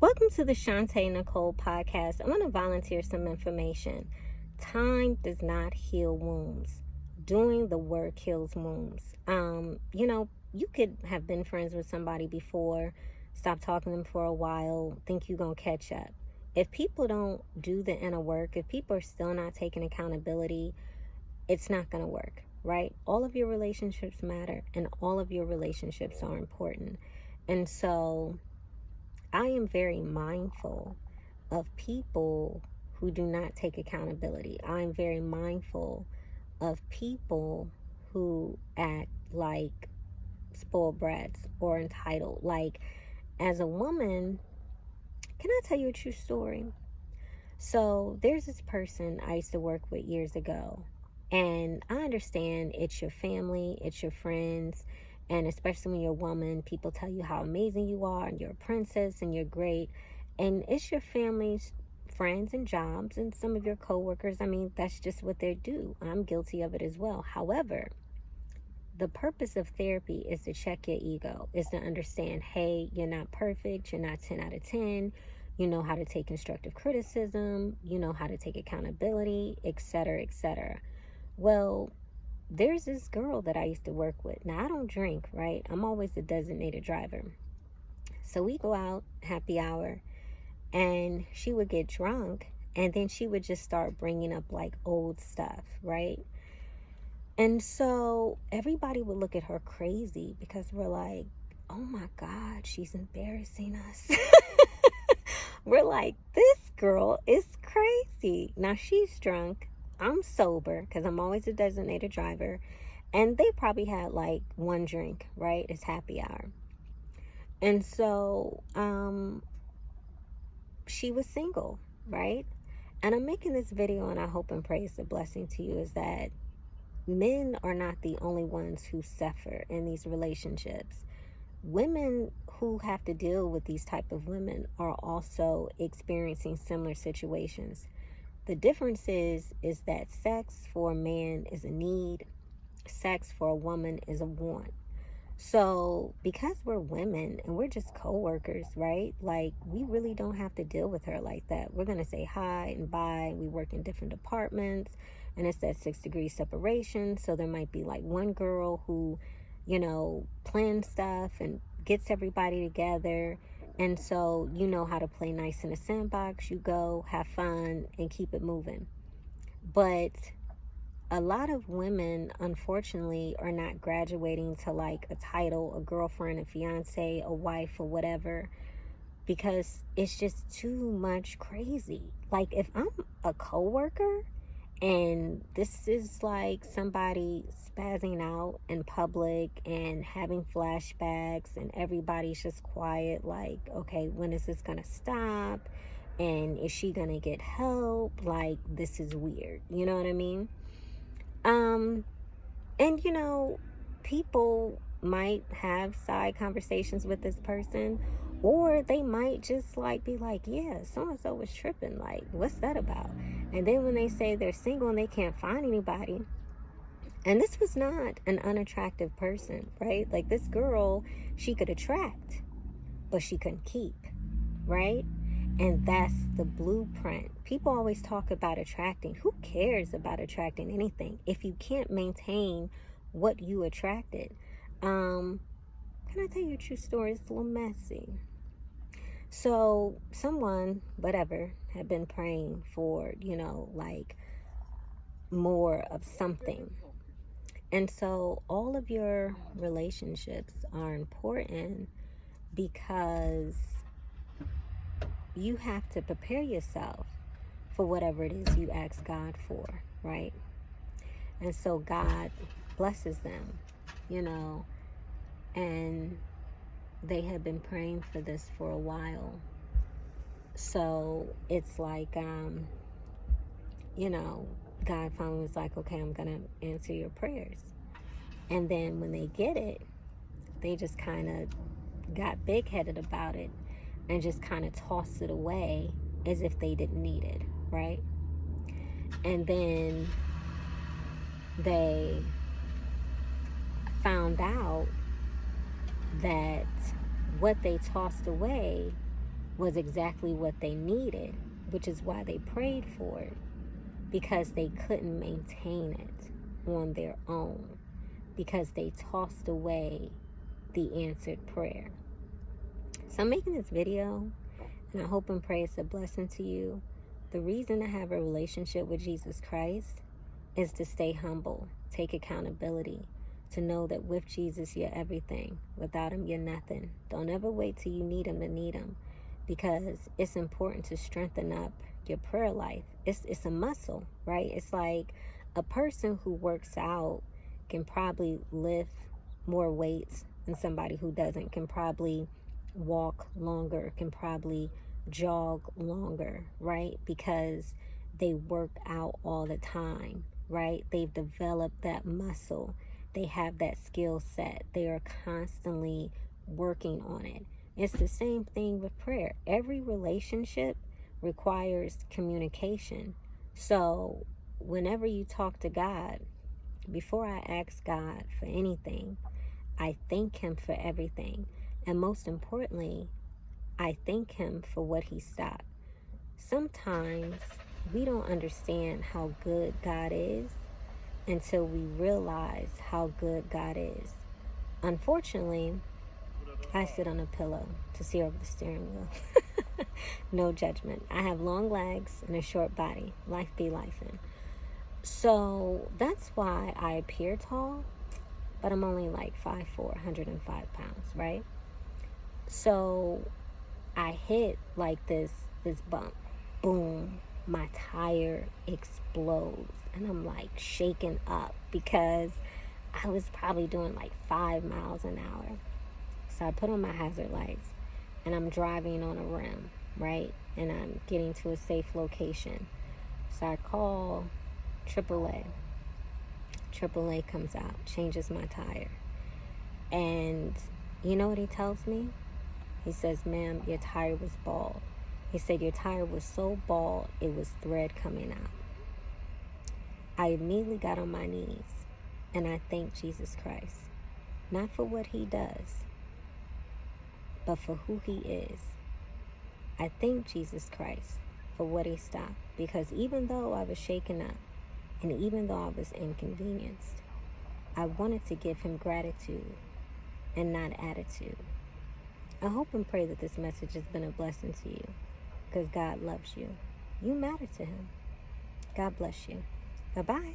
Welcome to the Shantae Nicole podcast. I'm going to volunteer some information. Time does not heal wounds. Doing the work heals wounds. You could have been friends with somebody before, stop talking to them for a while, think you're going to catch up. If people don't do the inner work, if people are still not taking accountability, it's not going to work, right? All of your relationships matter, and all of your relationships are important. And so I am very mindful of people who do not take accountability. I'm very mindful of people who act like spoiled brats or entitled. Like, as a woman, can I tell you a true story? So there's this person I used to work with years ago, and I understand it's your family, it's your friends, and especially when you're a woman, people tell you how amazing you are and you're a princess and you're great. And it's your family's friends and jobs and some of your coworkers. I mean, that's just what they do. I'm guilty of it as well. However, the purpose of therapy is to check your ego, is to understand, hey, you're not perfect, you're not 10 out of 10, you know how to take constructive criticism, you know how to take accountability, etc., etc. Well, there's this girl that I used to work with. Now, I don't drink, right? I'm always the designated driver. So we go out, happy hour, and she would get drunk, and then she would just start bringing up like old stuff, right? And so everybody would look at her crazy because we're like, oh my God, she's embarrassing us. We're like, this girl is crazy. Now she's drunk. I'm sober because I'm always a designated driver. And they probably had like one drink, right? It's happy hour. And so she was single, right? And I'm making this video, and I hope and pray it's a blessing to you, is that men are not the only ones who suffer in these relationships. Women who have to deal with these type of women are also experiencing similar situations. The difference is that sex for a man is a need, sex for a woman is a want. So because we're women and we're just co-workers, right? Like, we really don't have to deal with her like that. We're going to say hi and bye. We work in different departments, and it's that 6-degree separation. So there might be like one girl who, plans stuff and gets everybody together. And so you know how to play nice in a sandbox. You go, have fun, and keep it moving. But a lot of women, unfortunately, are not graduating to like a title, a girlfriend, a fiance, a wife, or whatever, because it's just too much crazy. Like, if I'm a coworker and this is like somebody spazzing out in public and having flashbacks and everybody's just quiet, like, okay, when is this gonna stop? And is she gonna get help? Like, this is weird. You know what I mean? And people might have side conversations with this person, or they might just like be like, yeah, so-and-so was tripping. Like, what's that about? And then when they say they're single and they can't find anybody, and this was not an unattractive person, right? Like, this girl, she could attract, but she couldn't keep, right? And that's the blueprint. People always talk about attracting. Who cares about attracting anything if you can't maintain what you attracted? Can I tell you a true story? It's a little messy. So someone, whatever, had been praying for, like more of something. And so all of your relationships are important because you have to prepare yourself for whatever it is you ask God for, right? And so God blesses them, and they have been praying for this for a while. So it's like, God finally was like, okay, I'm going to answer your prayers. And then when they get it, they just kind of got big-headed about it and just kind of tossed it away as if they didn't need it, right? And then they found out that what they tossed away was exactly what they needed, which is why they prayed for it, because they couldn't maintain it on their own, because they tossed away the answered prayer. So I'm making this video, and I hope and pray it's a blessing to you. The reason to have a relationship with Jesus Christ is to stay humble, take accountability, to know that with Jesus you're everything. Without him you're nothing. Don't ever wait till you need him to need him, because it's important to strengthen up your prayer life. It's a muscle, right? It's like a person who works out can probably lift more weights than somebody who doesn't, can probably walk longer, can probably jog longer, right? Because they work out all the time, right? They've developed that muscle. They have that skill set. They are constantly working on it. It's the same thing with prayer. Every relationship requires communication. So whenever you talk to God, before I ask God for anything, I thank him for everything. And most importantly, I thank him for what he stopped. Sometimes we don't understand how good God is until we realize how good God is. Unfortunately, I sit on a pillow to see over the steering wheel. No judgment. I have long legs and a short body. Life be lifing. So that's why I appear tall, but I'm only like 5'4", 105 pounds, right? So I hit like this bump. Boom. My tire explodes. And I'm like shaken up because I was probably doing like 5 miles an hour. So I put on my hazard lights and I'm driving on a rim, right? And I'm getting to a safe location. So I call AAA. AAA comes out, changes my tire. And you know what he tells me? He says, ma'am, your tire was bald. He said your tire was so bald, it was thread coming out. I immediately got on my knees and I thanked Jesus Christ. Not for what he does, but for who he is. I thank Jesus Christ for what he stopped, because even though I was shaken up and even though I was inconvenienced, I wanted to give him gratitude and not attitude. I hope and pray that this message has been a blessing to you, because God loves you. You matter to him. God bless you. Bye-bye.